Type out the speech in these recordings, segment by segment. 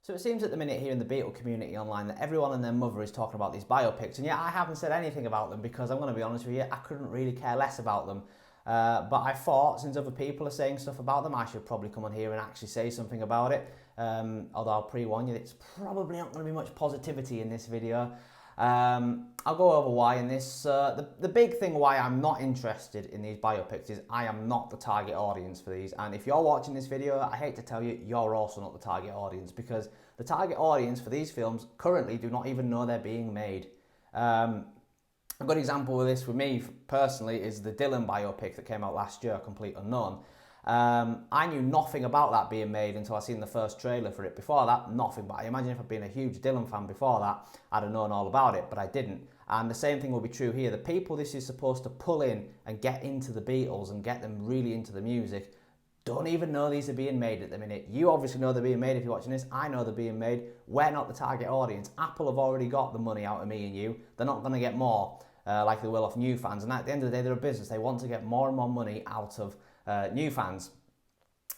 So it seems at the minute here in the Beatle community online that everyone and their mother is talking about these biopics, and yet I haven't said anything about them because I'm going to be honest with you, I couldn't really care less about them. But I thought, since other people are saying stuff about them, I should probably come on here and actually say something about it. Although I'll pre-warn you, it's probably not going to be much positivity in this video. I'll go over why in this. The big thing why I'm not interested in these biopics is I am not the target audience for these. And if you're watching this video, I hate to tell you, you're also not the target audience, because the target audience for these films currently do not even know they're being made. A good example of this for me personally is the Dylan biopic that came out last year, Complete Unknown. I knew nothing about that being made until I seen the first trailer for it. Before that, nothing. But I imagine if I'd been a huge Dylan fan before that, I'd have known all about it, but I didn't. And the same thing will be true here. The people this is supposed to pull in and get into the Beatles and get them really into the music don't even know these are being made at the minute. You obviously know they're being made if you're watching this. I know they're being made. We're not the target audience. Apple have already got the money out of me and you. They're not going to get more like they will off new fans. And at the end of the day, they're a business. They want to get more and more money out of new fans.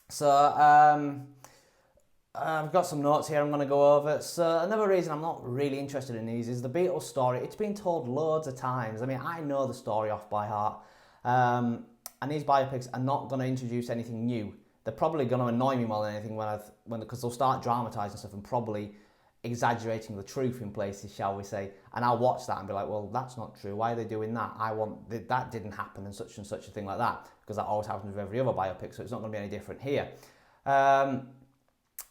So I've got some notes here I'm going to go over. So another reason I'm not really interested in these is the Beatles story. It's been told loads of times. I mean, I know the story off by heart. And these biopics are not going to introduce anything new. They're probably going to annoy me more than anything because they'll start dramatising stuff and probably exaggerating the truth in places, shall we say. And I'll watch that and be like, well, that's not true. Why are they doing that? That didn't happen and such a thing like that. Because that always happens with every other biopic, so it's not going to be any different here.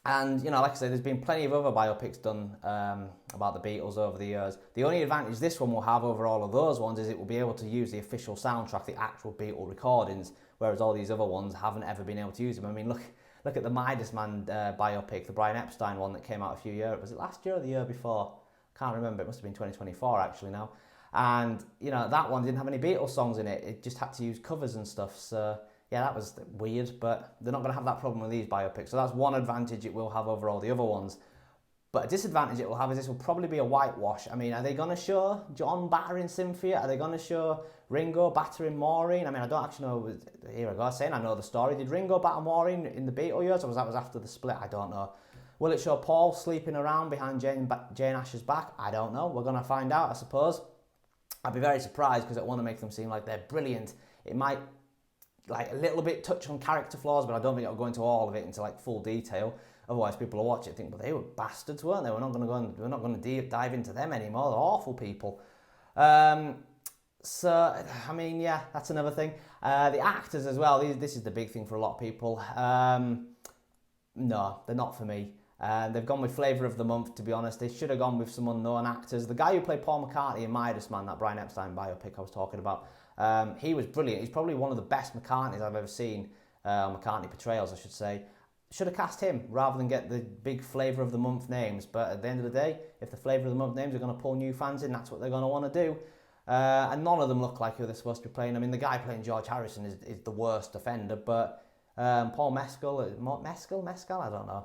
And, you know, like I said, there's been plenty of other biopics done about the Beatles over the years. The only advantage this one will have over all of those ones is it will be able to use the official soundtrack, the actual Beatle recordings, whereas all these other ones haven't ever been able to use them. I mean, look at the Midas Man biopic, the Brian Epstein one that came out a few years. Was it last year or the year before? Can't remember. It must have been 2024 actually now. And, you know, that one didn't have any Beatles songs in it. It just had to use covers and stuff. So, yeah, that was weird, but they're not going to have that problem with these biopics. So that's one advantage it will have over all the other ones. But a disadvantage it will have is this will probably be a whitewash. I mean, are they going to show John battering Cynthia? Are they going to show Ringo battering Maureen? I mean, I don't actually know. Here I go, saying I know the story. Did Ringo batter Maureen in the Beatle years, or was that after the split? I don't know. Will it show Paul sleeping around behind Jane Ash's back? I don't know. We're going to find out, I suppose. I'd be very surprised because I want to make them seem like they're brilliant. It might, like, a little bit touch on character flaws, but I don't think it'll go into all of it into like full detail. Otherwise, people will watch it and think, well, they were bastards, weren't they? We're not going to dive into them anymore. They're awful people. So, I mean, yeah, that's another thing. The actors as well. This is the big thing for a lot of people. No, they're not for me. They've gone with flavour of the month, to be honest. They should have gone with some unknown actors. The guy who played Paul McCartney in Midas Man, that Brian Epstein biopic I was talking about, he was brilliant. He's probably one of the best McCartneys I've ever seen, McCartney portrayals, I should say. Should have cast him rather than get the big flavour of the month names. But at the end of the day, if the flavour of the month names are going to pull new fans in, that's what they're going to want to do. And none of them look like who they're supposed to be playing. I mean, the guy playing George Harrison is the worst offender, but Paul Mescal, I don't know,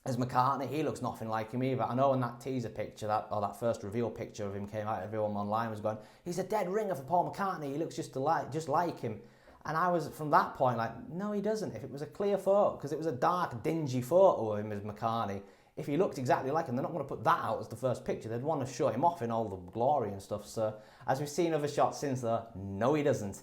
as McCartney, he looks nothing like him either. I know when that teaser picture, that first reveal picture of him came out, everyone online was going, he's a dead ringer for Paul McCartney, he looks just like him. And I was, from that point, like, no, he doesn't. If it was a clear photo, because it was a dark, dingy photo of him as McCartney, if he looked exactly like him, they're not going to put that out as the first picture. They'd want to show him off in all the glory and stuff. So, as we've seen other shots since, though, no, he doesn't.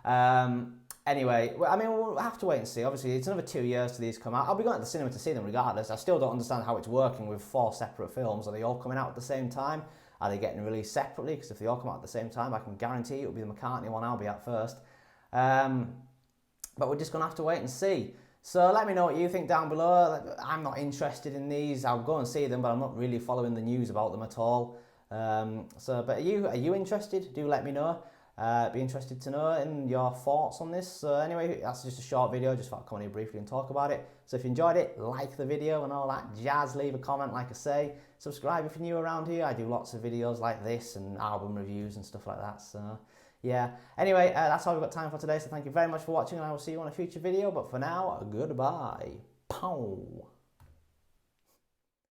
Anyway, I mean, we'll have to wait and see. Obviously, it's another 2 years till these come out. I'll be going to the cinema to see them regardless. I still don't understand how it's working with 4 separate films. Are they all coming out at the same time? Are they getting released separately? Because if they all come out at the same time, I can guarantee it'll be the McCartney one I'll be at first. But we're just going to have to wait and see. So let me know what you think down below. I'm not interested in these. I'll go and see them, but I'm not really following the news about them at all. But are you interested? Do let me know. Be interested to know in your thoughts on this. So anyway, that's just a short video. Just thought I'd come on here briefly and talk about it. So if you enjoyed it, like the video and all that jazz. Leave a comment, like I say. Subscribe if you're new around here. I do lots of videos like this and album reviews and stuff like that. So yeah. Anyway, that's all we've got time for today. So thank you very much for watching, and I will see you on a future video. But for now, goodbye. Pow.